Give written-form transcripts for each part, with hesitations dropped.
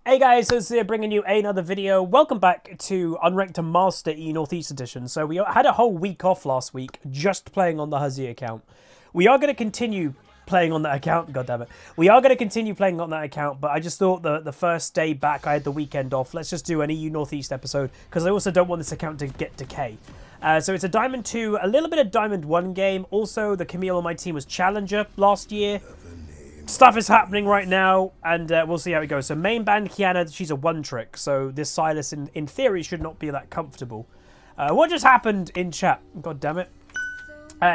Hey guys, so here bringing you another video. Welcome back to Unranked Master E Northeast Edition. So we had a whole week off last week just playing on the Huzzy account. We are going to continue playing on that account, goddammit. We are going to continue playing on that account, but I just thought the first day back, I had the weekend off. Let's just do an EU Northeast episode, because I also don't want this account to get decay. So it's a Diamond 2, a little bit of Diamond 1 game. Also, the Camille on my team was Challenger last year. Stuff is happening right now, and we'll see how it goes. So main band Kiana, she's a one-trick, so this Silas, in theory, should not be that comfortable. What just happened in chat? God damn it.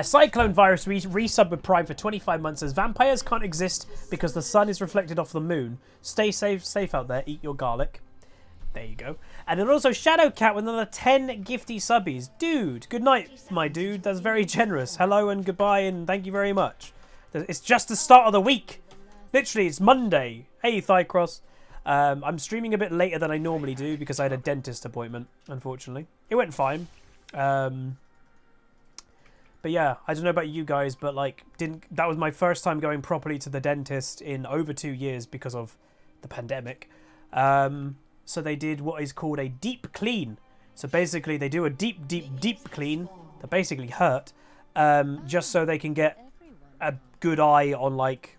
Cyclone Virus resub with Prime for 25 months says, vampires can't exist because the sun is reflected off the moon. Stay safe out there, eat your garlic. There you go. And then also Shadowcat with another 10 gifty subbies. Dude, good night, my dude. That's very generous. Hello and goodbye, and thank you very much. It's just the start of the week. Literally, it's Monday. Hey, Thycross. I'm streaming a bit later than I normally do because I had a dentist appointment, unfortunately. It went fine. But yeah, I don't know about you guys, but like, that was my first time going properly to the dentist in over 2 years because of the pandemic. So they did what is called a deep clean. So basically, they do a deep clean that basically hurt, just so they can get a good eye on, like,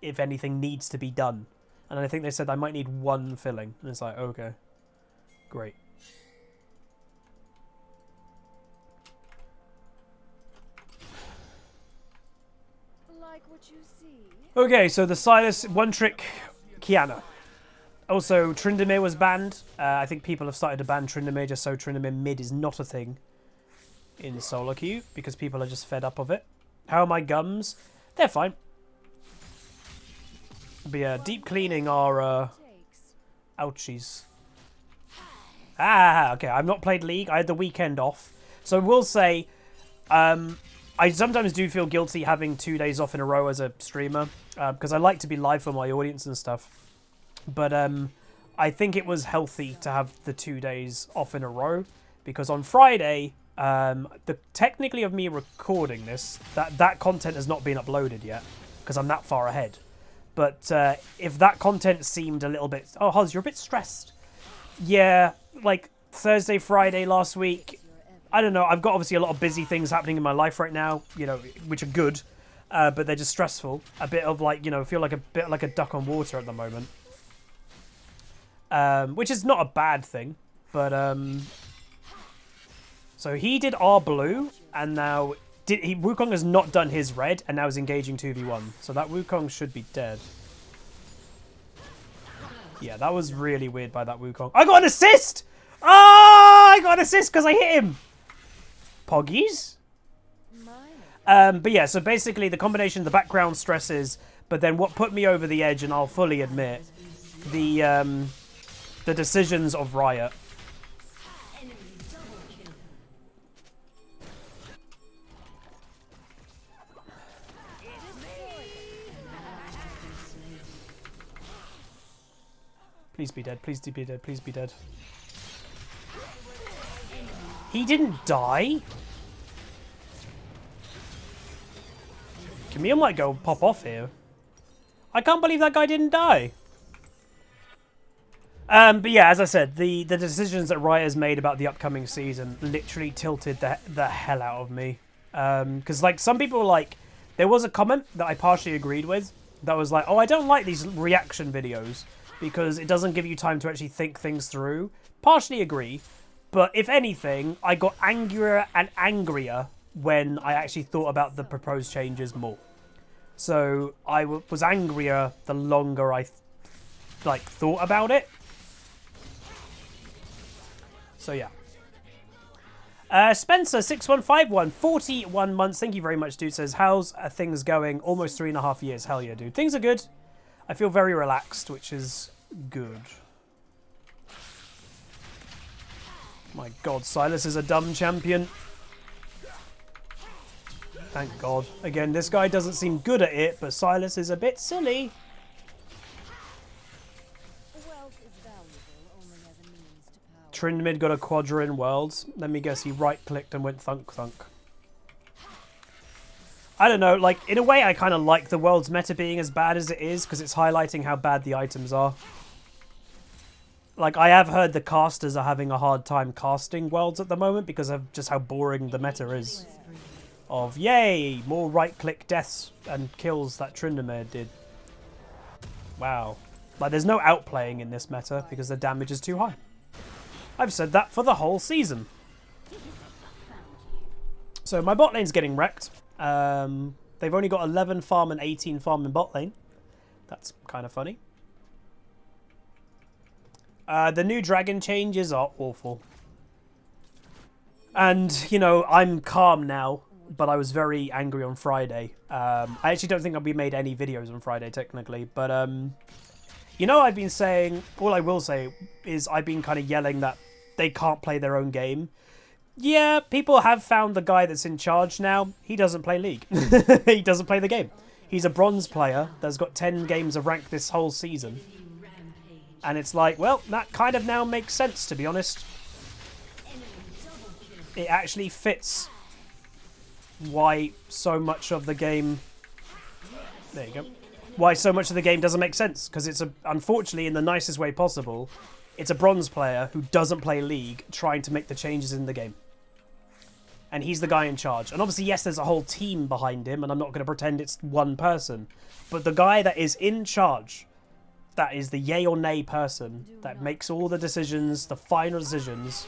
if anything needs to be done. And I think they said I might need one filling. And it's like, okay, great. Like what you see. Okay, so the Silas one-trick Kiana. Also, Tryndamere was banned. I think people have started to ban Tryndamere just so Tryndamere mid is not a thing in solo queue because people are just fed up of it. How are my gums? They're fine. But yeah, deep cleaning are ouchies. Okay, I've not played League. I had the weekend off. So I will say, I sometimes do feel guilty having 2 days off in a row as a streamer, because I like to be live for my audience and stuff. But I think it was healthy to have the 2 days off in a row, because on Friday, technically of me recording this, that content has not been uploaded yet, because I'm that far ahead. But if that content seemed a little bit... Oh, Huz, you're a bit stressed. Yeah, like Thursday, Friday last week. I don't know. I've got obviously a lot of busy things happening in my life right now, you know, which are good. But they're just stressful. A bit of like, you know, feel like a bit like a duck on water at the moment. Which is not a bad thing. But, so he did our blue, and now... Wukong has not done his red, and now is engaging 2v1. So that Wukong should be dead. Yeah, that was really weird by that Wukong. I got an assist! Oh, I got an assist because I hit him! Poggies? But yeah, so basically the combination of the background stresses, but then what put me over the edge, and I'll fully admit, the decisions of Riot. Please be dead, please be dead, please be dead. He didn't die? Camille might go pop off here. I can't believe that guy didn't die. But yeah, as I said, the decisions that Riot has made about the upcoming season literally tilted the hell out of me. Because like some people were like, there was a comment that I partially agreed with that was like, oh, I don't like these reaction videos because it doesn't give you time to actually think things through. Partially agree, but if anything, I got angrier and angrier when I actually thought about the proposed changes more. So I was angrier the longer I thought about it. So yeah. Spencer6151, 41 months. Thank you very much, dude. Says, how's things going? Almost 3.5 years. Hell yeah, dude. Things are good. I feel very relaxed, which is good. My god, Silas is a dumb champion. Thank god. Again, this guy doesn't seem good at it, but Silas is a bit silly. Tryndamere got a quadra in Worlds. Let me guess, he right-clicked and went thunk. I don't know, like, in a way I kind of like the World's meta being as bad as it is, because it's highlighting how bad the items are. Like, I have heard the casters are having a hard time casting worlds at the moment because of just how boring the meta is. Of, yay, more right-click deaths and kills that Tryndamere did. Wow. Like, there's no outplaying in this meta because the damage is too high. I've said that for the whole season. So my bot lane's getting wrecked. They've only got 11 farm and 18 farm in bot lane. That's kind of funny. The new dragon changes are awful. And, you know, I'm calm now, but I was very angry on Friday. I actually don't think we made any videos on Friday, technically. But, you know, I've been saying, all I will say is I've been kind of yelling that they can't play their own game. Yeah, people have found the guy that's in charge now. He doesn't play League. He doesn't play the game. He's a bronze player that's got 10 games of rank this whole season. And it's like, well, that kind of now makes sense, to be honest. It actually fits why so much of the game... There you go. Why so much of the game doesn't make sense. Because it's, unfortunately, in the nicest way possible, it's a bronze player who doesn't play League trying to make the changes in the game. And he's the guy in charge. And obviously, yes, there's a whole team behind him, and I'm not going to pretend it's one person. But the guy that is in charge, that is the yay or nay person, that makes all the decisions, the final decisions.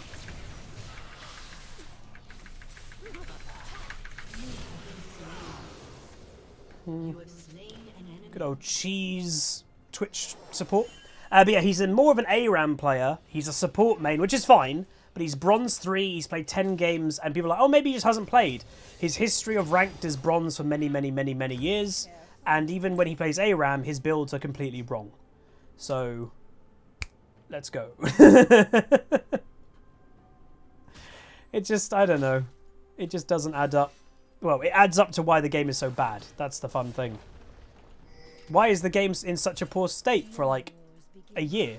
Good old cheese Twitch support. But yeah, he's more of an ARAM player. He's a support main, which is fine. But he's bronze 3, he's played 10 games, and people are like, oh, maybe he just hasn't played. His history of ranked is bronze for many, many, many, many years. And even when he plays ARAM, his builds are completely wrong. So, let's go. It just, I don't know. It just doesn't add up. Well, it adds up to why the game is so bad. That's the fun thing. Why is the game in such a poor state for like a year?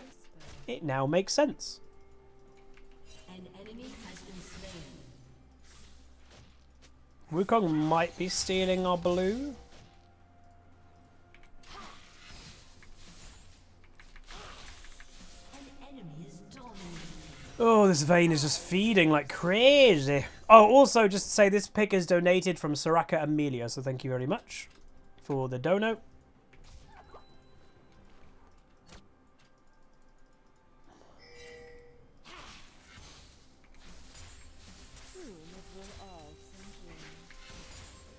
It now makes sense. Wukong might be stealing our blue. Oh, this Vayne is just feeding like crazy. Oh, also, just to say, this pick is donated from Soraka Amelia, so thank you very much for the dono.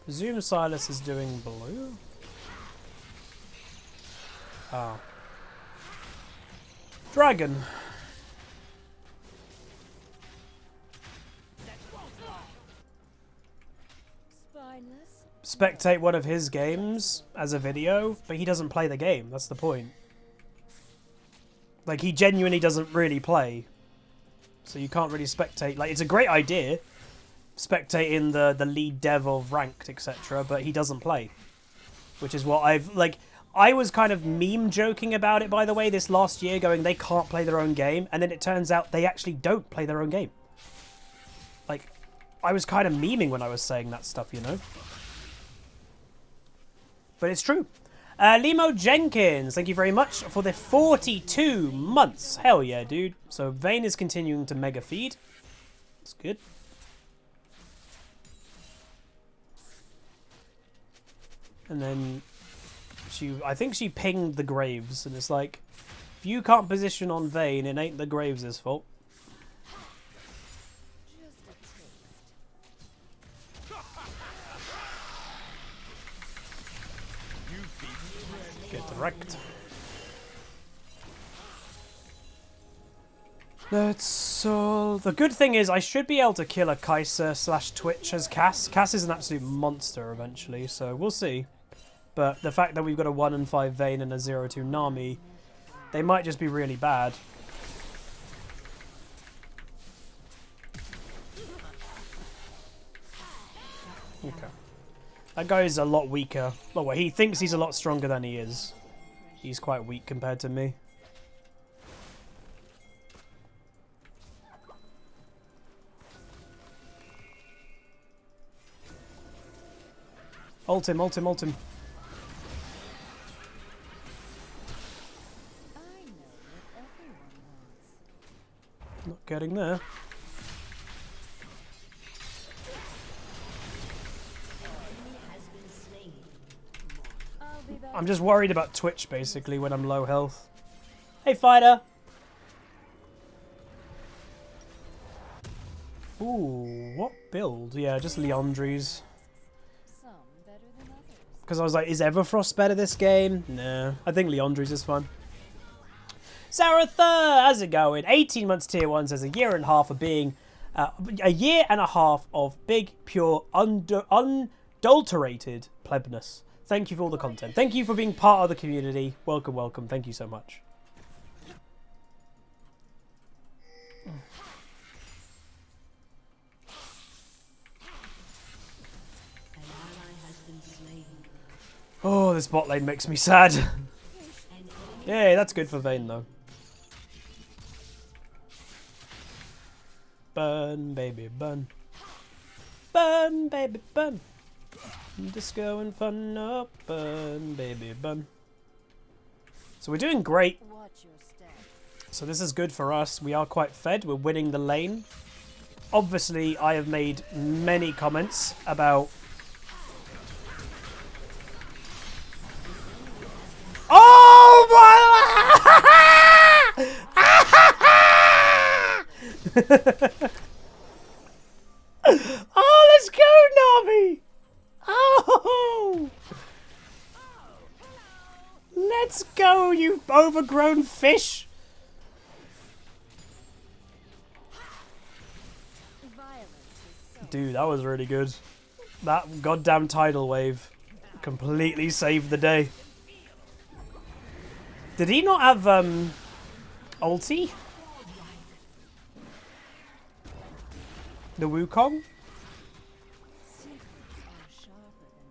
Presume Silas is doing blue. Ah. Dragon. Spectate one of his games as a video, but he doesn't play the game. That's the point. Like, he genuinely doesn't really play. So you can't really spectate. Like, it's a great idea, spectating the lead dev of ranked, etc., but he doesn't play. Which is what I've, like, I was kind of meme joking about it, by the way, this last year, going, they can't play their own game, and then it turns out they actually don't play their own game. Like, I was kind of memeing when I was saying that stuff, you know? But it's true. Limo Jenkins, thank you very much for the 42 months. Hell yeah, dude. So Vayne is continuing to mega feed. That's good. And then I think she pinged the Graves, and it's like, if you can't position on Vayne, it ain't the Graves' fault. Get wrecked. That's all. The good thing is I should be able to kill a Kai'Sa / Twitch as Cass. Cass is an absolute monster eventually, so we'll see. But the fact that we've got a 1 and 5 Vayne and a 0-2 Nami, they might just be really bad. Okay. That guy is a lot weaker. Well, he thinks he's a lot stronger than he is. He's quite weak compared to me. Ult him, ult him, ult him. Not getting there. I'll be back. I'm just worried about Twitch, basically, when I'm low health. Hey, fighter! Ooh, what build? Yeah, just Leandri's. Some better than others. Because I was like, is Everfrost better this game? Nah, I think Leandri's is fun. Zaratha, how's it going? 18 months tier 1 says a year and a half of being... a year and a half of big, pure, unadulterated plebness. Thank you for all the content. Thank you for being part of the community. Welcome, welcome. Thank you so much. Oh, this bot lane makes me sad. Yay, that's good for Vayne, though. Burn, baby, burn. Burn, baby, burn. Disco and fun up. Burn, baby, burn. So we're doing great. Watch your step. So this is good for us. We are quite fed. We're winning the lane. Obviously, I have made many comments about... Oh my! Oh, let's go, Nami! Oh! Let's go, you overgrown fish! Violence is so Dude, that was really good. That goddamn tidal wave completely saved the day. Did he not have, ulti? The Wukong?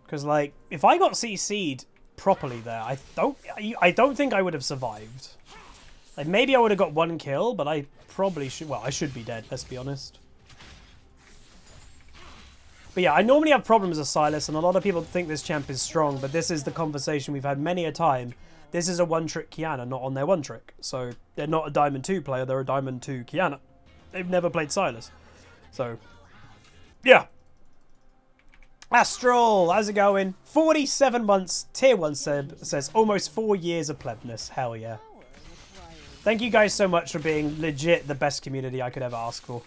Because, like, if I got CC'd properly there, I don't think I would have survived. Like, maybe I would have got one kill, but I probably should... Well, I should be dead, let's be honest. But yeah, I normally have problems with Sylas, and a lot of people think this champ is strong, but this is the conversation we've had many a time. This is a one-trick Kiana, not on their one-trick. So, they're not a Diamond 2 player, they're a Diamond 2 Kiana. They've never played Sylas. So, yeah. Astral, how's it going? 47 months, tier 1 Seb says almost 4 years of plebness. Hell yeah. Thank you guys so much for being legit the best community I could ever ask for.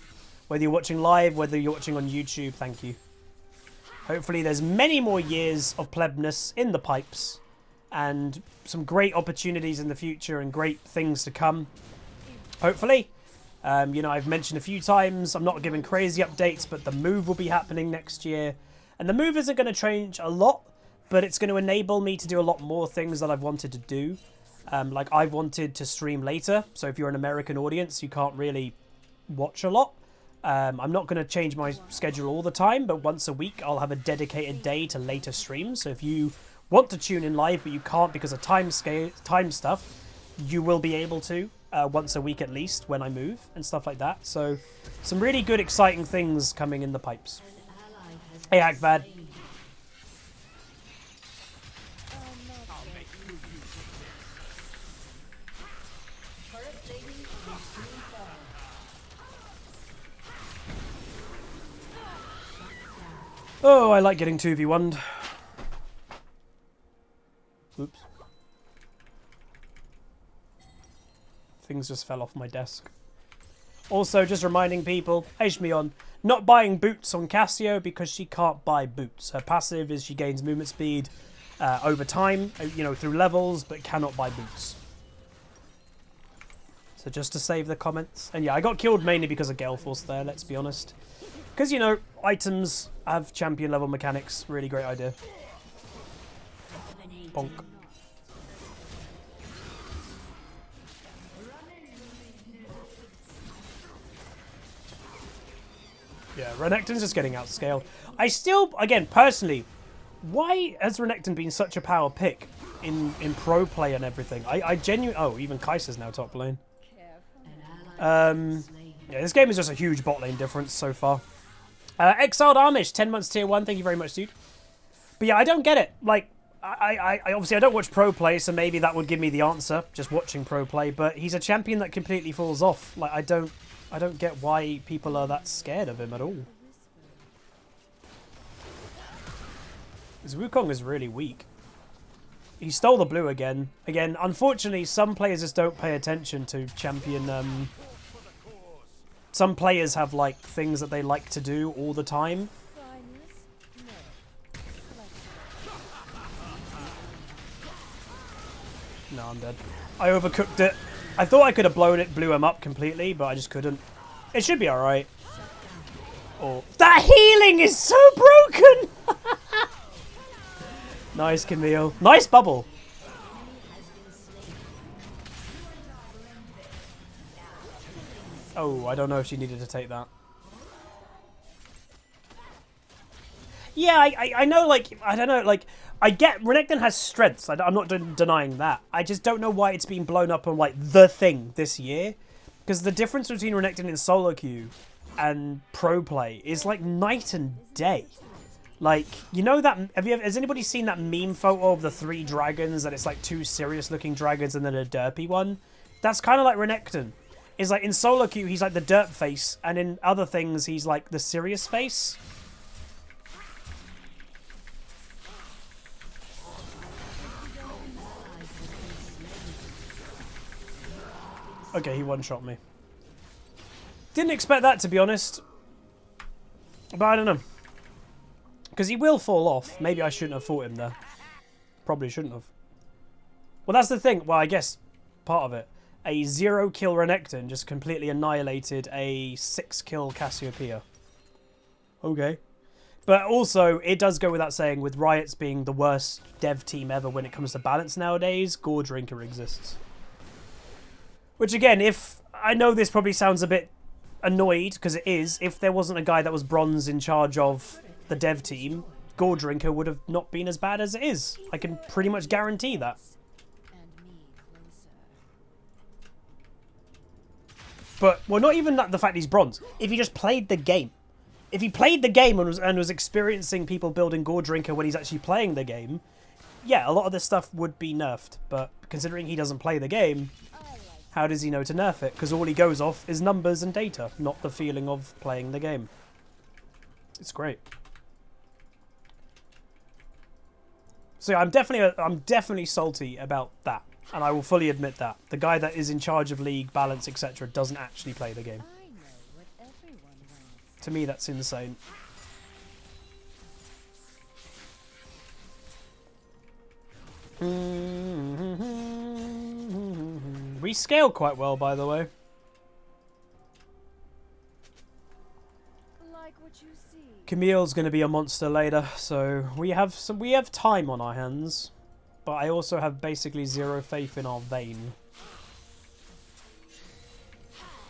Whether you're watching live, whether you're watching on YouTube, thank you. Hopefully there's many more years of plebness in the pipes. And some great opportunities in the future and great things to come. Hopefully. You know, I've mentioned a few times, I'm not giving crazy updates, but the move will be happening next year. And the move isn't going to change a lot, but it's going to enable me to do a lot more things that I've wanted to do. Like, I've wanted to stream later, so if you're an American audience, you can't really watch a lot. I'm not going to change my schedule all the time, but once a week, I'll have a dedicated day to later streams. So if you want to tune in live, but you can't because of time stuff, you will be able to once a week at least when I move and stuff like that. So some really good, exciting things coming in the pipes. Hey, Akvad. Oh, I like getting 2v1'd. Oops. Things just fell off my desk. Also, just reminding people, Hmion, not buying boots on Cassio because she can't buy boots. Her passive is she gains movement speed over time, you know, through levels, but cannot buy boots. So just to save the comments. And yeah, I got killed mainly because of Gale Force there, let's be honest. Because, you know, items have champion level mechanics. Really great idea. Bonk. Yeah, Renekton's just getting outscaled. I still, again, personally, why has Renekton been such a power pick in pro play and everything? I genuinely... Oh, even Kai'Sa's now top lane. Yeah, this game is just a huge bot lane difference so far. Exiled Amish, 10 months tier 1. Thank you very much, dude. But yeah, I don't get it. Like, I obviously I don't watch pro play, so maybe that would give me the answer, just watching pro play. But he's a champion that completely falls off. Like, I don't I don't get why people are that scared of him at all. This Wukong is really weak. He stole the blue again. Again, unfortunately, some players just don't pay attention to champion. Some players have like things that they like to do all the time. No, I'm dead. I overcooked it. I thought I could have blew him up completely, but I just couldn't. It should be alright. Oh, that healing is so broken! Nice, Camille. Nice bubble. Oh, I don't know if she needed to take that. Yeah, I know, like, I don't know, like, I get Renekton has strengths. I'm not denying that. I just don't know why it's been blown up on, like, the thing this year. Because the difference between Renekton in solo queue and pro play is, like, night and day. Like, you know that... Has anybody seen that meme photo of the 3 dragons, that it's, like, 2 serious-looking dragons and then a derpy one? That's kind of like Renekton. It's like, in solo queue, he's, like, the derp face, and in other things, he's, like, the serious face. Okay, he one-shot me. Didn't expect that, to be honest. But I don't know. Because he will fall off. Maybe I shouldn't have fought him there. Probably shouldn't have. Well, that's the thing. Well, I guess part of it. A 0-kill Renekton just completely annihilated a 6-kill Cassiopeia. Okay. But also, it does go without saying, with Riot's being the worst dev team ever when it comes to balance nowadays, Drinker exists. Which again, if... I know this probably sounds a bit annoyed, because it is. If there wasn't a guy that was bronze in charge of the dev team, Drinker would have not been as bad as it is. I can pretty much guarantee that. But, well, not even the fact he's bronze. If he just played the game. If he played the game and was experiencing people building Drinker when he's actually playing the game, yeah, a lot of this stuff would be nerfed. But considering he doesn't play the game, how does he know to nerf it? Because all he goes off is numbers and data, not the feeling of playing the game. It's great. So yeah, I'm definitely salty about that. And I will fully admit that. The guy that is in charge of league, balance, etc. doesn't actually play the game. To me, that's insane. We scale quite well, by the way. Like what you see. Camille's going to be a monster later, so we have time on our hands. But I also have basically 0 faith in our Vayne.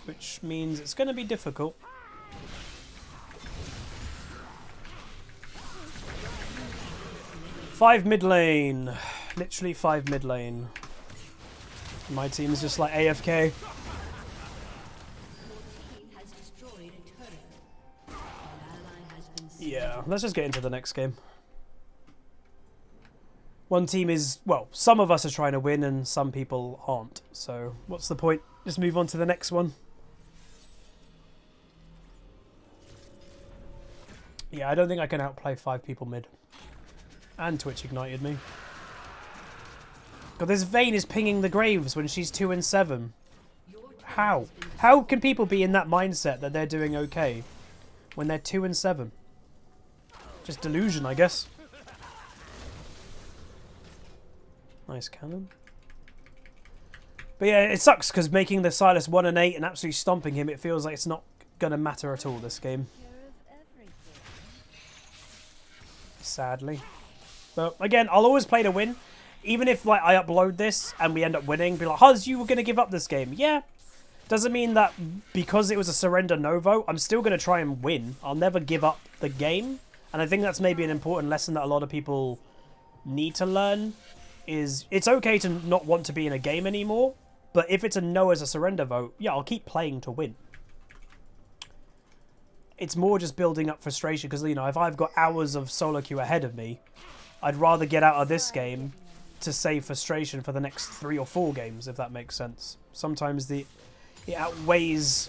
Which means it's going to be difficult. Five mid lane. Literally 5 mid lane. My team's just like AFK. Yeah, let's just get into the next game. One team is, well, some of us are trying to win and some people aren't. So what's the point? Just move on to the next one. Yeah, I don't think I can outplay 5 people mid. And Twitch ignited me. God, this Vayne is pinging the graves when she's 2 and 7. How? How can people be in that mindset that they're doing okay when they're 2 and 7? Just delusion, I guess. Nice cannon. But yeah, it sucks because making the Silas 1 and 8 and absolutely stomping him, it feels like it's not going to matter at all this game. Sadly. But again, I'll always play to win. Even if like I upload this and we end up winning, be like, Huz, you were going to give up this game. Yeah. Doesn't mean that because it was a surrender no vote, I'm still going to try and win. I'll never give up the game. And I think that's maybe an important lesson that a lot of people need to learn. Is it's okay to not want to be in a game anymore. But if it's a no as a surrender vote, yeah, I'll keep playing to win. It's more just building up frustration because, you know, if I've got hours of solo queue ahead of me, I'd rather get out of this game to save frustration for the next 3 or 4 games, if that makes sense. Sometimes it outweighs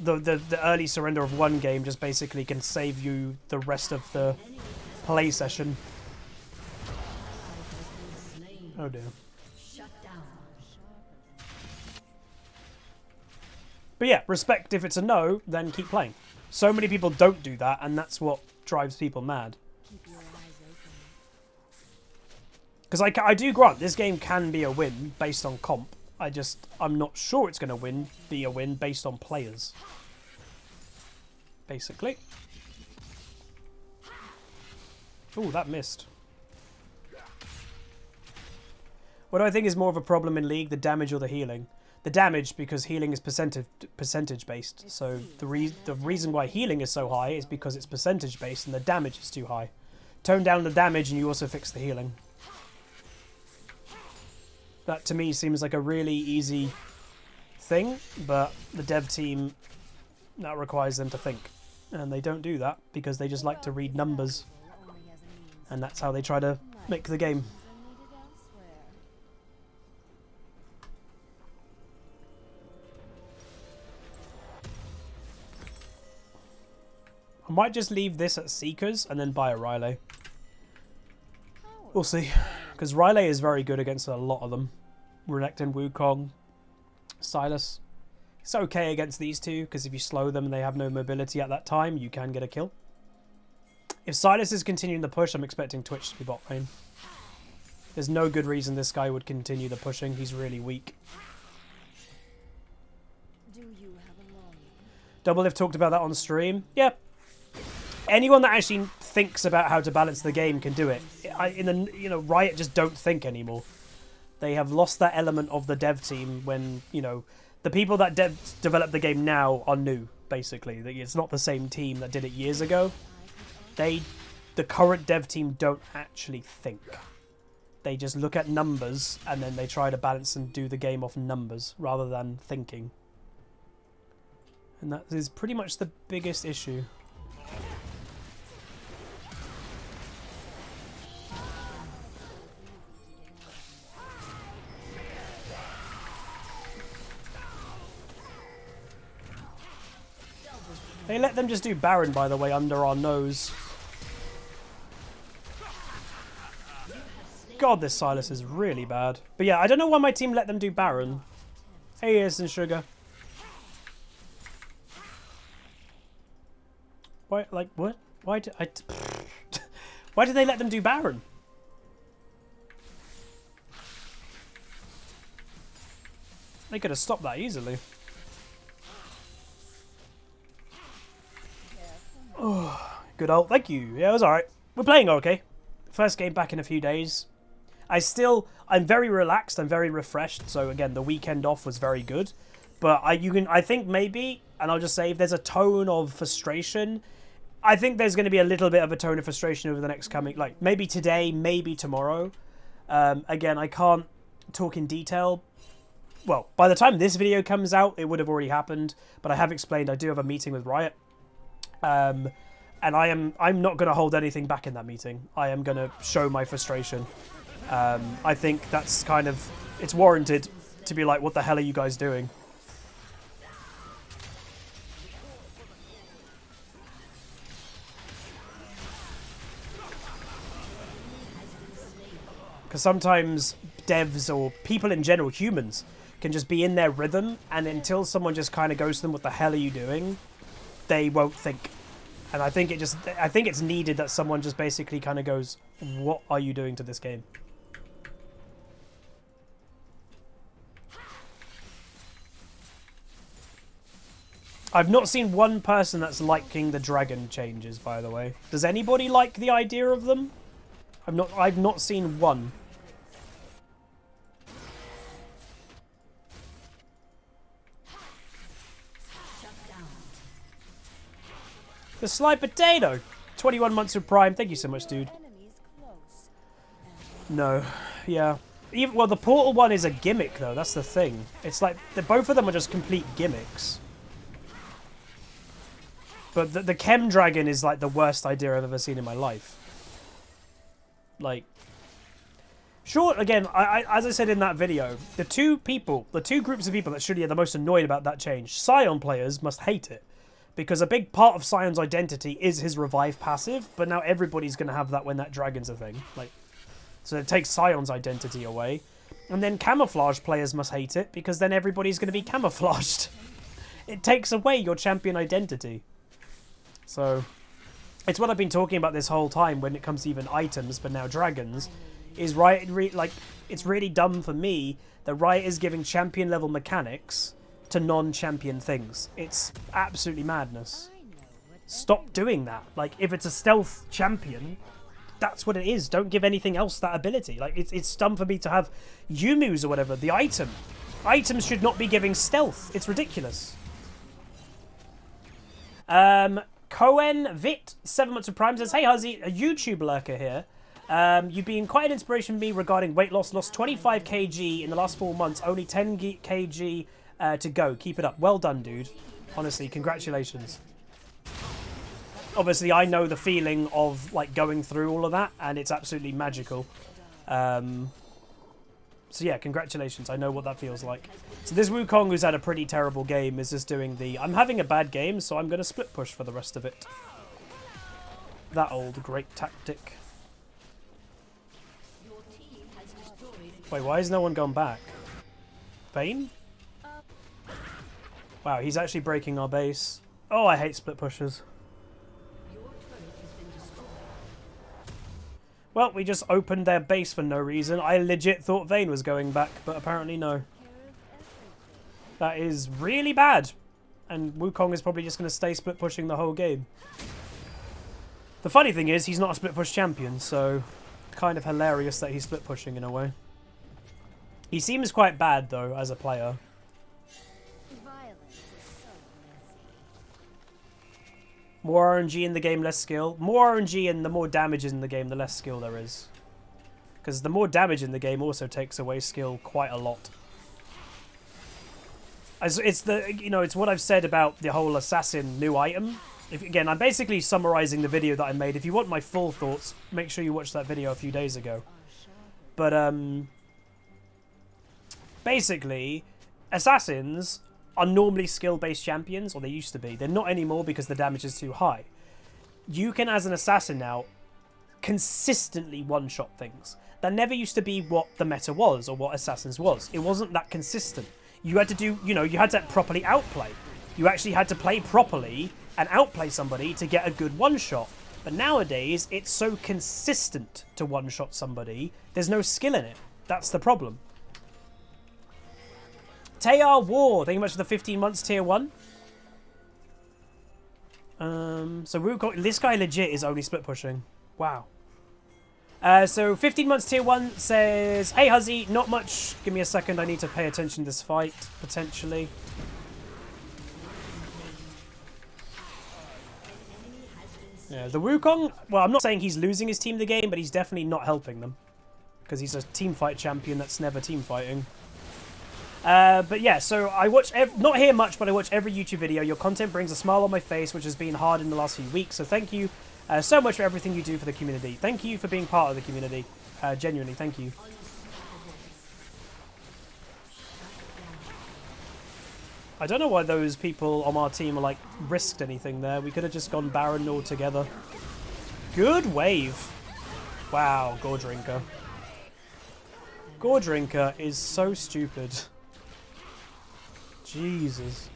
the early surrender of one game just basically can save you the rest of the play session. Oh dear. But yeah, respect if it's a no, then keep playing. So many people don't do that, and that's what drives people mad. Because I do grant, this game can be a win based on comp. I'm not sure it's going to be a win based on players. Basically. Ooh, that missed. What do I think is more of a problem in League, the damage or the healing? The damage, because healing is percentage based. So the reason why healing is so high is because it's percentage based and the damage is too high. Tone down the damage and you also fix the healing. That to me seems like a really easy thing, but the dev team, that requires them to think. And they don't do that because they just like to read numbers. And that's how they try to make the game. I might just leave this at Seekers and then buy a Riley. We'll see. Because Riley is very good against a lot of them. Renekton, Wukong, Silas. It's okay against these two, because if you slow them and they have no mobility at that time, you can get a kill. If Silas is continuing the push, I'm expecting Twitch to be bot lane. There's no good reason this guy would continue the pushing. He's really weak. Double Lift talked about that on stream. Yep. Anyone that actually thinks about how to balance the game can do it. Riot just don't think anymore. They have lost that element of the dev team when, the people that develop the game now are new, basically. It's not the same team that did it years ago. The current dev team don't actually think. They just look at numbers and then they try to balance and do the game off numbers rather than thinking. And that is pretty much the biggest issue. They let them just do Baron, by the way, under our nose. God, this Silas is really bad. But yeah, I don't know why my team let them do Baron. Hey, Ears and Sugar. Why, what? Why did why did they let them do Baron? They could have stopped that easily. Oh, good old. Thank you. Yeah, it was alright. We're playing okay. First game back in a few days. I'm very relaxed. I'm very refreshed. So again, the weekend off was very good. But I think maybe, and I'll just say, if there's a tone of frustration, I think there's going to be a little bit of a tone of frustration over the next coming, maybe today, maybe tomorrow. Again, I can't talk in detail. Well, by the time this video comes out, it would have already happened. But I have explained I do have a meeting with Riot. And I'm not going to hold anything back in that meeting. I am going to show my frustration. I think that's it's warranted to be like, what the hell are you guys doing? Because sometimes devs or people in general, humans, can just be in their rhythm, and until someone just kind of goes to them, what the hell are you doing? They won't think. And I think it's needed that someone just basically kind of goes, what are you doing to this game? I've not seen one person that's liking the dragon changes, by the way. Does anybody like the idea of them? I've not seen one. The Sly Potato! 21 months of Prime. Thank you so much, dude. No. Yeah. Well, the Portal one is a gimmick, though. That's the thing. It's like, both of them are just complete gimmicks. But the Chem Dragon is like the worst idea I've ever seen in my life. Like, Sure, again, as I said in that video, the two groups of people that should be the most annoyed about that change, Scion players must hate it. Because a big part of Scion's identity is his revive passive, but now everybody's going to have that when that dragon's a thing. Like, so it takes Scion's identity away. And then camouflage players must hate it, because then everybody's going to be camouflaged. It takes away your champion identity. So, it's what I've been talking about this whole time when it comes to even items, but now dragons. Is Riot, it's really dumb for me that Riot is giving champion level mechanics to non-champion things. It's absolutely madness. Stop doing that. Like, if it's a stealth champion, that's what it is. Don't give anything else that ability. Like, it's dumb for me to have Yumu's or whatever, the item. Items should not be giving stealth. It's ridiculous. Cohen Vit, 7 months of Prime, says, "Hey Huzzy, a YouTube lurker here. You've been quite an inspiration for me regarding weight loss. Lost 25 kg in the last 4 months, only 10 kg to go. Keep it up. Well done, dude. Honestly, congratulations." Obviously, I know the feeling of like going through all of that, and it's absolutely magical. So yeah, congratulations. I know what that feels like. So this Wukong, who's had a pretty terrible game, is just doing the, I'm having a bad game, so I'm going to split push for the rest of it. That old great tactic. Wait, why has no one gone back? Vayne? Wow, he's actually breaking our base. Oh, I hate split pushes. Well, we just opened their base for no reason. I legit thought Vayne was going back, but apparently no. That is really bad. And Wukong is probably just going to stay split pushing the whole game. The funny thing is, he's not a split push champion, so kind of hilarious that he's split pushing in a way. He seems quite bad, though, as a player. More RNG in the game, less skill. More RNG and the more damage in the game, the less skill there is. Because the more damage in the game also takes away skill quite a lot. It's the, you know, it's what I've said about the whole assassin new item. Again, I'm basically summarizing the video that I made. If you want my full thoughts, make sure you watch that video a few days ago. But basically, assassins are normally skill-based champions, or they used to be. They're not anymore because the damage is too high. You can, as an assassin now, consistently one-shot things. That never used to be what the meta was, or what assassins was. It wasn't that consistent. You had to do, you know, you had to properly outplay. You actually had to play properly and outplay somebody to get a good one-shot. But nowadays, it's so consistent to one-shot somebody, there's no skill in it. That's the problem. Tayar War, thank you much for the 15 months tier 1. So Wukong, this guy legit is only split pushing. Wow. So 15 months tier 1 says, "Hey Huzzy, not much. Give me a second, I need to pay attention to this fight, potentially." Yeah, the Wukong, well, I'm not saying he's losing his team the game, but he's definitely not helping them. Because he's a team fight champion that's never team fighting. But yeah, so I watch, not here much, but I watch every YouTube video. Your content brings a smile on my face, which has been hard in the last few weeks. So thank you so much for everything you do for the community. Thank you for being part of the community. Genuinely, thank you. I don't know why those people on our team are like risked anything there. We could have just gone Baron all together. Good wave. Wow, Gordrinker. Gordrinker is so stupid. Jesus.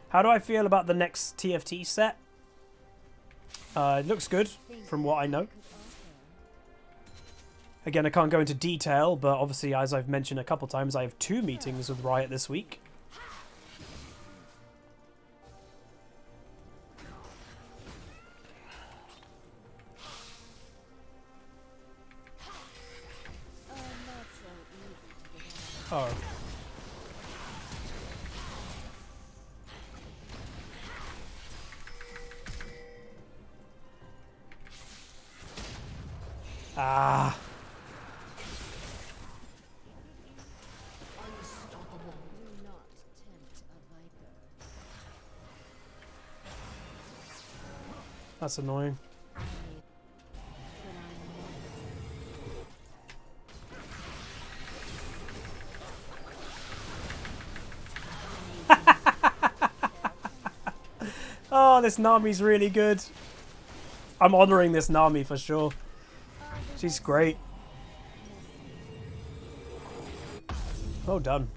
How do I feel about the next TFT set? It looks good, from what I know. Again, I can't go into detail, but obviously, as I've mentioned a couple times, I have 2 meetings with Riot this week. Oh. Ah. That's annoying. Oh, this Nami's really good. I'm honouring this Nami for sure. She's great. Well done.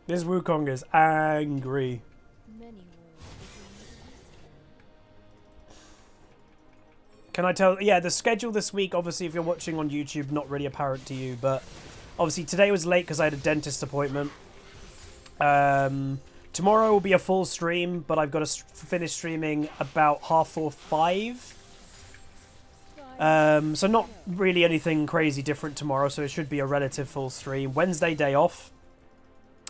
This Wukong is angry. Can I tell? Yeah, the schedule this week, obviously, if you're watching on YouTube, not really apparent to you, but obviously today was late because I had a dentist appointment. Tomorrow will be a full stream, but I've got to finish streaming about 5:30. So not really anything crazy different tomorrow, so it should be a relative full stream. Wednesday, day off.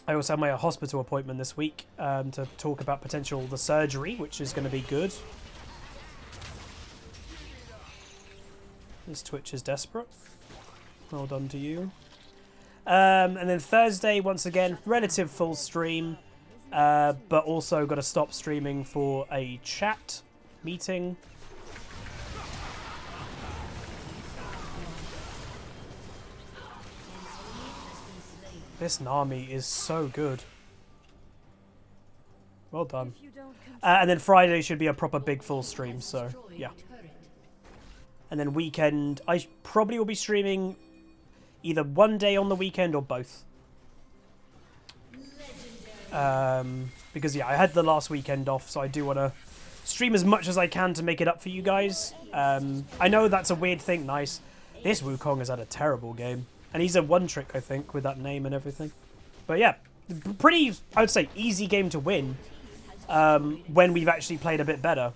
I also have my hospital appointment this week to talk about the surgery, which is going to be good. This Twitch is desperate. Well done to you. And then Thursday, once again, relative full stream, but also got to stop streaming for a chat meeting. This Nami is so good. Well done. And then Friday should be a proper big full stream, so yeah. And then weekend, I probably will be streaming either one day on the weekend or both. Because yeah, I had the last weekend off, so I do want to stream as much as I can to make it up for you guys. I know that's a weird thing, nice. This Wukong has had a terrible game. And he's a one-trick, I think, with that name and everything. But yeah, pretty, I would say, easy game to win when we've actually played a bit better.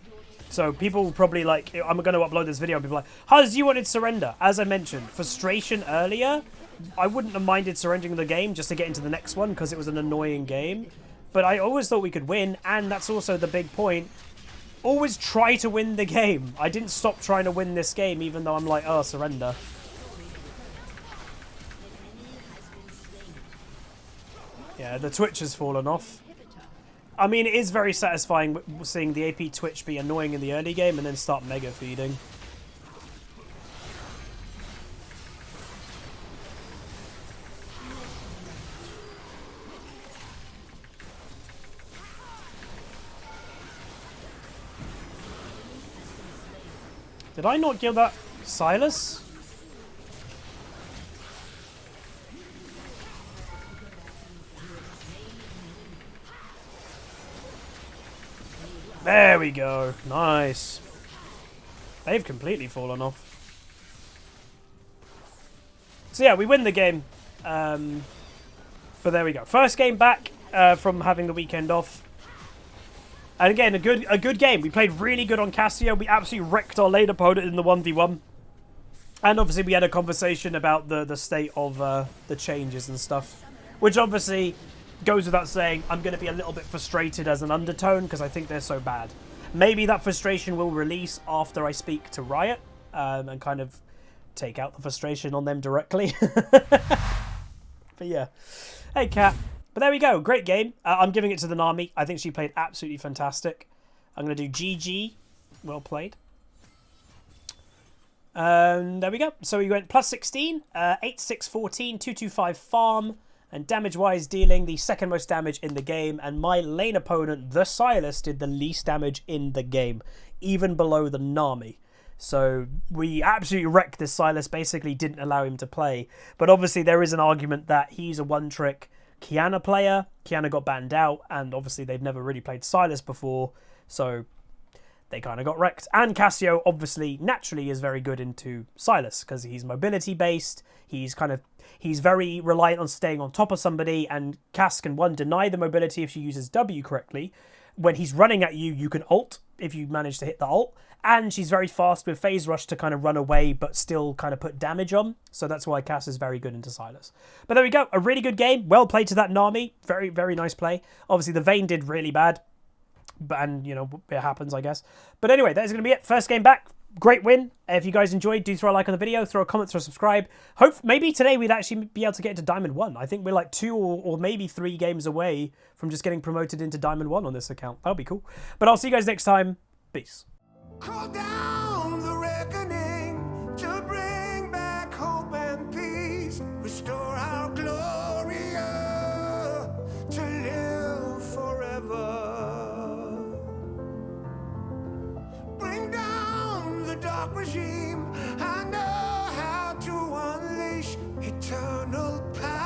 So people will probably like, I'm going to upload this video and people are like, Huz, you wanted surrender. As I mentioned, frustration earlier, I wouldn't have minded surrendering the game just to get into the next one because it was an annoying game. But I always thought we could win, and that's also the big point. Always try to win the game. I didn't stop trying to win this game even though I'm like, oh, surrender. Yeah, the Twitch has fallen off. I mean, it is very satisfying seeing the AP Twitch be annoying in the early game and then start mega feeding. Did I not kill that Silas? There we go. Nice. They've completely fallen off. So yeah, we win the game. But there we go. First game back from having the weekend off. And again, a good game. We played really good on Cassio. We absolutely wrecked our late opponent in the 1v1. And obviously we had a conversation about the state of the changes and stuff. Which obviously goes without saying, I'm going to be a little bit frustrated as an undertone because I think they're so bad. Maybe that frustration will release after I speak to Riot and kind of take out the frustration on them directly. But yeah. Hey, Kat. But there we go. Great game. I'm giving it to the Nami. I think she played absolutely fantastic. I'm going to do GG. Well played. There we go. So we went plus 16, 8, 6, 14, 2, 2, 5 farm. And damage-wise, dealing the second most damage in the game. And my lane opponent, the Silas, did the least damage in the game. Even below the Nami. So we absolutely wrecked this Silas. Basically didn't allow him to play. But obviously there is an argument that he's a one-trick Kiana player. Kiana got banned out. And obviously they've never really played Silas before. So they kind of got wrecked. And Cassio, obviously, naturally is very good into Silas. Because he's mobility-based. He's very reliant on staying on top of somebody, and Cass can, one, deny the mobility if she uses W correctly. When he's running at you, you can ult if you manage to hit the ult. And she's very fast with phase rush to kind of run away, but still kind of put damage on. So that's why Cass is very good into Silas. But there we go. A really good game. Well played to that Nami. Very, very nice play. Obviously, the Vayne did really bad. And, you know, it happens, I guess. But anyway, that is going to be it. First game back. Great win. If you guys enjoyed, do throw a like on the video, throw a comment, throw a subscribe. Maybe today we'd actually be able to get into Diamond 1. I think we're like 2 or maybe 3 games away from just getting promoted into Diamond 1 on this account. That'll be cool. But I'll see you guys next time. Peace. Call down the reckoning to bring back hope and peace. Restore our glory. regime. I know how to unleash eternal power.